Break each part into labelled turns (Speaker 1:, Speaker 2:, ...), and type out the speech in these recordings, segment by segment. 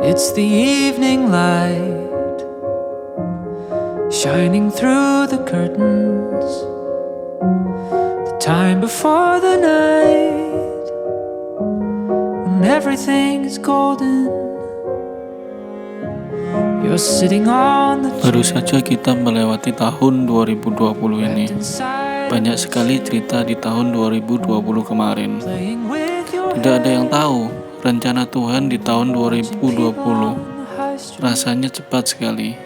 Speaker 1: It's the evening light shining through the curtains, the time before the night when everything is golden. You're sitting on the
Speaker 2: Baru saja kita melewati tahun 2020 ini. Banyak sekali cerita di tahun 2020 kemarin. Tidak ada yang tahu rencana Tuhan di tahun 2020. Rasanya cepat sekali.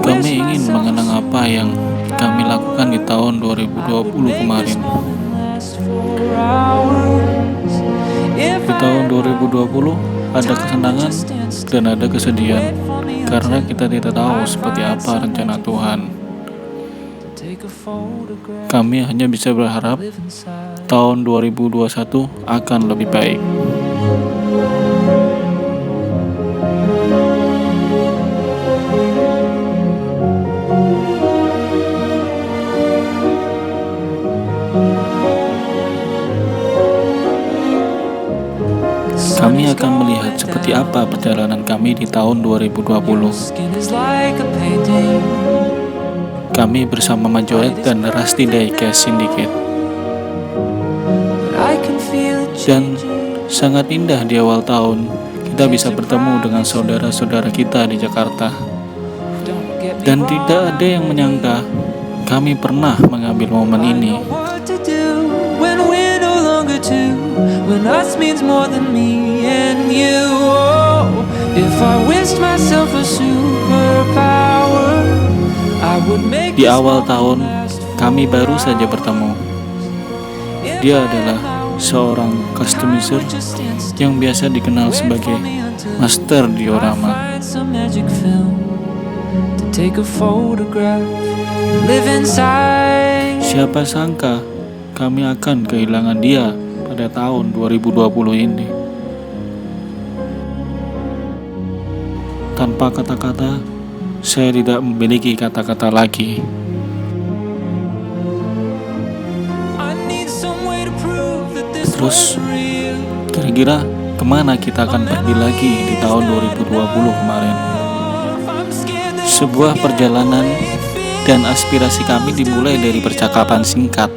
Speaker 2: Kami ingin mengenang apa yang kami lakukan di tahun 2020 kemarin. Di tahun 2020 ada kesenangan dan ada kesedihan, karena kita tidak tahu seperti apa rencana Tuhan. Kami hanya bisa berharap tahun 2021 akan lebih baik. Kami akan melihat seperti apa perjalanan kami di tahun 2020. Kami bersama Majoret dan Rusty Diecast Syndicate. Dan sangat indah di awal tahun, kita bisa bertemu dengan saudara-saudara kita di Jakarta. Dan tidak ada yang menyangka kami pernah mengambil momen ini.
Speaker 1: When us means more than me and you. Oh, if I wished myself a superpower, I would make.
Speaker 2: Di awal tahun, kami baru saja bertemu. Dia adalah seorang customizer yang biasa dikenal sebagai Master Diorama. Siapa sangka kami akan kehilangan dia pada tahun 2020 ini. Tanpa kata-kata, saya tidak memiliki kata-kata lagi. Terus, kira-kira kemana kita akan pergi lagi di tahun 2020 kemarin? Sebuah perjalanan dan aspirasi kami dimulai dari percakapan singkat.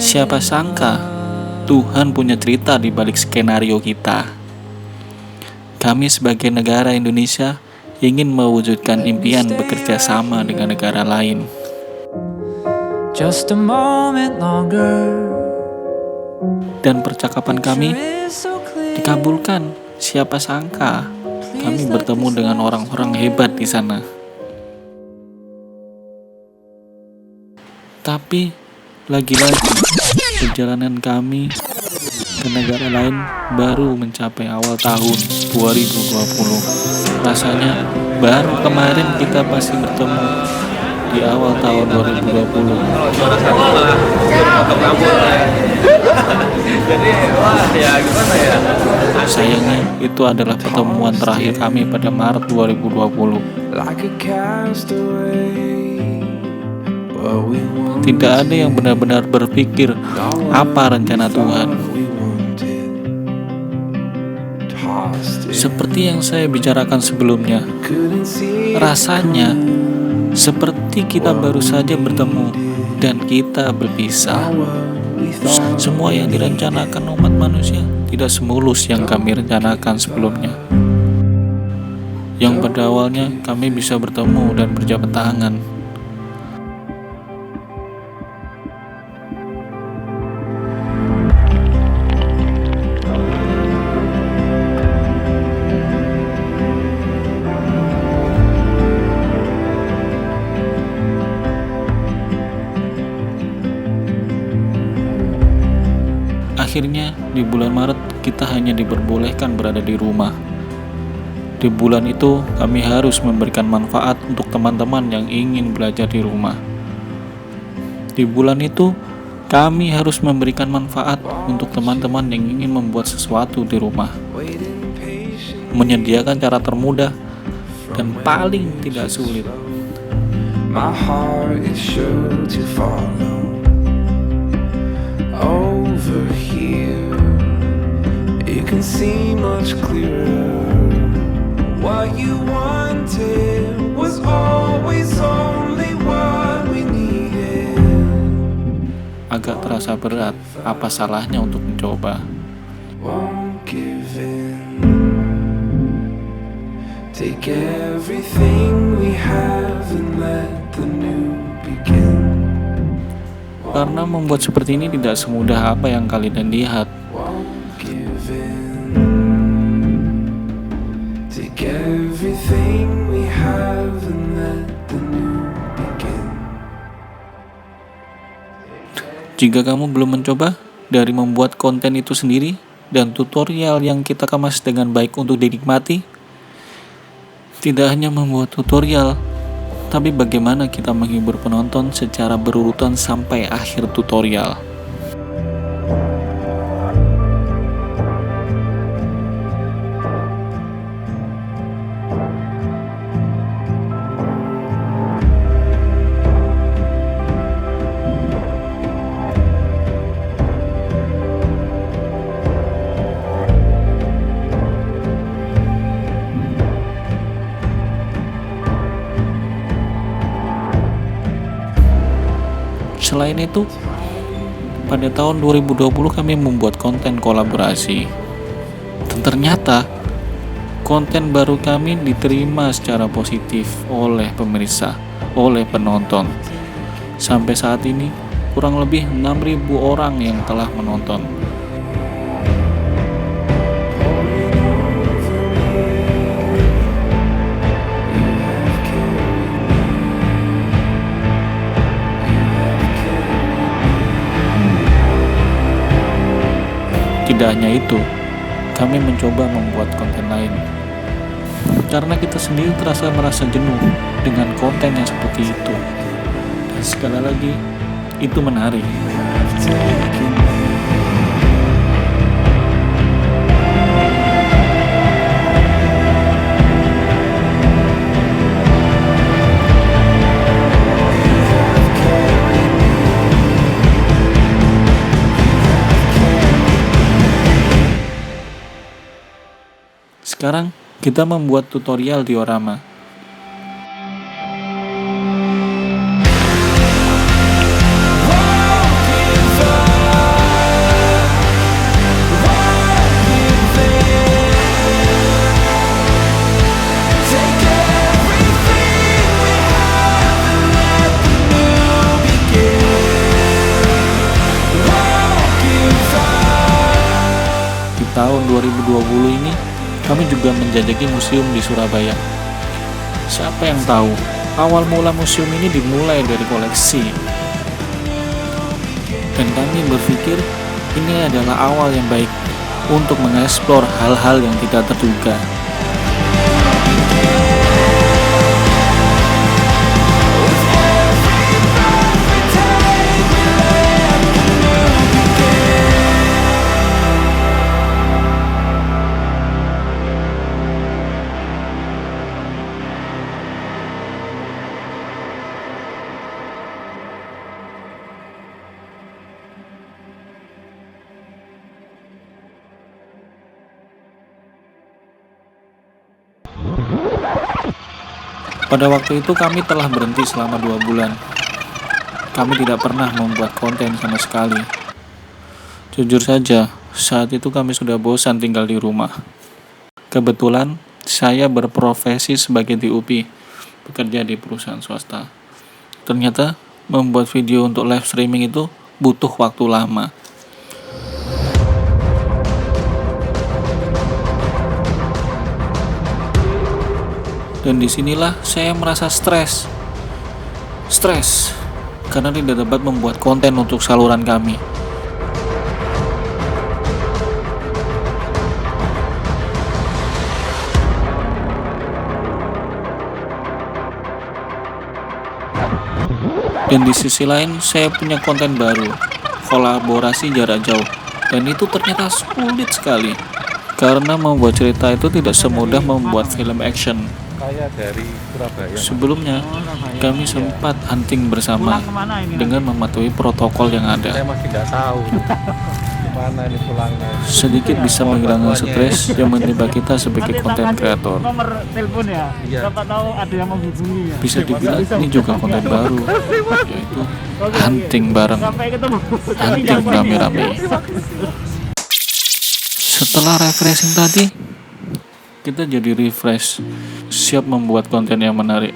Speaker 2: Siapa sangka Tuhan punya cerita di balik skenario kita. Kami sebagai negara Indonesia ingin mewujudkan impian bekerja sama dengan negara lain.
Speaker 1: Just a moment longer.
Speaker 2: Dan percakapan kami dikabulkan. Siapa sangka kami bertemu dengan orang-orang hebat di sana. Tapi lagi-lagi perjalanan kami ke negara lain baru mencapai awal tahun 2020. Rasanya baru kemarin kita pasti bertemu di awal tahun 2020.
Speaker 3: Jadi wah ya gimana ya?
Speaker 2: Sayangnya itu adalah pertemuan terakhir kami pada Maret 2020. Tidak ada yang benar-benar berpikir apa rencana Tuhan. Seperti yang saya bicarakan sebelumnya, rasanya seperti kita baru saja bertemu dan kita berpisah. Semua yang direncanakan umat manusia tidak semulus yang kami rencanakan sebelumnya. Yang pada awalnya kami bisa bertemu dan berjabat tangan. Akhirnya di bulan Maret kita hanya diperbolehkan berada di rumah. Di bulan itu kami harus memberikan manfaat untuk teman-teman yang ingin belajar di rumah. Di bulan itu kami harus memberikan manfaat untuk teman-teman yang ingin membuat sesuatu di rumah. Menyediakan cara termudah dan paling tidak sulit.
Speaker 1: My heart is sure to follow. Over here, you can see much clearer. what you wanted was always only what we needed.
Speaker 2: Agak terasa berat, apa salahnya untuk mencoba?
Speaker 1: Won't give in. Take everything we have and let the new begin.
Speaker 2: Karena membuat seperti ini tidak semudah apa yang kalian lihat.
Speaker 1: Won't give in. Take everything we have and let the new begin.
Speaker 2: Jika kamu belum mencoba dari membuat konten itu sendiri dan tutorial yang kita kemas dengan baik untuk dinikmati, tidak hanya membuat tutorial, tapi bagaimana kita menghibur penonton secara berurutan sampai akhir tutorial. Selain itu, pada tahun 2020 kami membuat konten kolaborasi. Dan ternyata, konten baru kami diterima secara positif oleh pemirsa, oleh penonton. Sampai saat ini, kurang lebih 6.000 orang yang telah menonton. Tidak hanya itu, kami mencoba membuat konten lain. Karena kita sendiri merasa jenuh dengan konten yang seperti itu. Dan sekali lagi, itu menarik. Sekarang kita membuat tutorial diorama. Di tahun 2020 ini kami juga menjajaki museum di Surabaya. Siapa yang tahu, awal mula museum ini dimulai dari koleksi. Dan kami berpikir ini adalah awal yang baik untuk mengeksplor hal-hal yang tidak terduga. Pada waktu itu kami telah berhenti selama 2 bulan. Kami tidak pernah membuat konten sama sekali. Jujur saja, saat itu kami sudah bosan tinggal di rumah. Kebetulan, saya berprofesi sebagai DOP, bekerja di perusahaan swasta. Ternyata, membuat video untuk live streaming itu butuh waktu lama. Dan disinilah saya merasa stres karena tidak dapat membuat konten untuk saluran kami. Dan di sisi lain saya punya konten baru, kolaborasi jarak jauh, dan itu ternyata sulit sekali karena membuat cerita itu tidak semudah membuat film action.
Speaker 3: Saya dari Surabaya.
Speaker 2: Sebelumnya, kami sempat hunting bersama dengan mematuhi protokol yang ada.
Speaker 3: Saya masih nggak tahu. Mana ini pulangnya?
Speaker 2: sedikit bisa menghilangkan stres yang menimpa kita sebagai konten kreator.
Speaker 4: Nomor telepon ya.
Speaker 3: Iya.
Speaker 4: Siapa tahu ada yang menghubungi ya.
Speaker 2: Bisa dibilang ini juga konten baru, yaitu hunting bareng,
Speaker 4: Sampai ketemu.
Speaker 2: hunting rame-rame. Setelah refreshing tadi, kita jadi refresh, siap membuat konten yang menarik.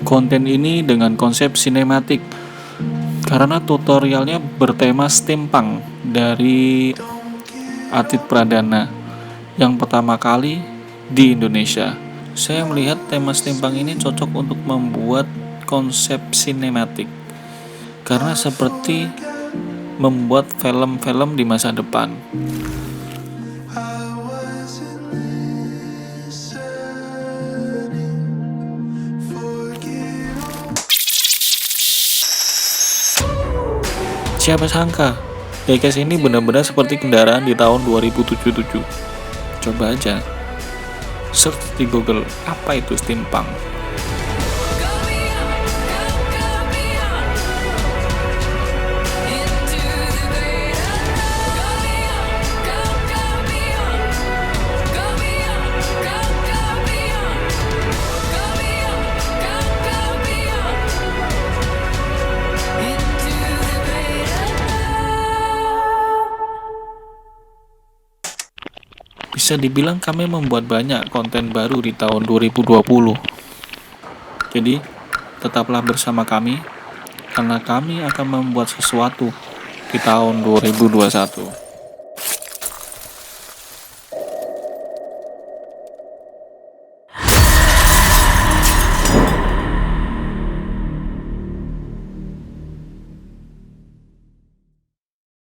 Speaker 2: Konten ini dengan konsep sinematik, karena tutorialnya bertema steampunk dari Adit Pradana yang pertama kali di Indonesia. Saya melihat tema steampunk ini cocok untuk membuat konsep sinematik, karena seperti membuat film-film di masa depan. Siapa sangka, diecast ini benar-benar seperti kendaraan di tahun 2077. Coba aja search di Google, apa itu steampunk? Bisa dibilang kami membuat banyak konten baru di tahun 2020. Jadi, tetaplah bersama kami, karena kami akan membuat sesuatu di tahun 2021.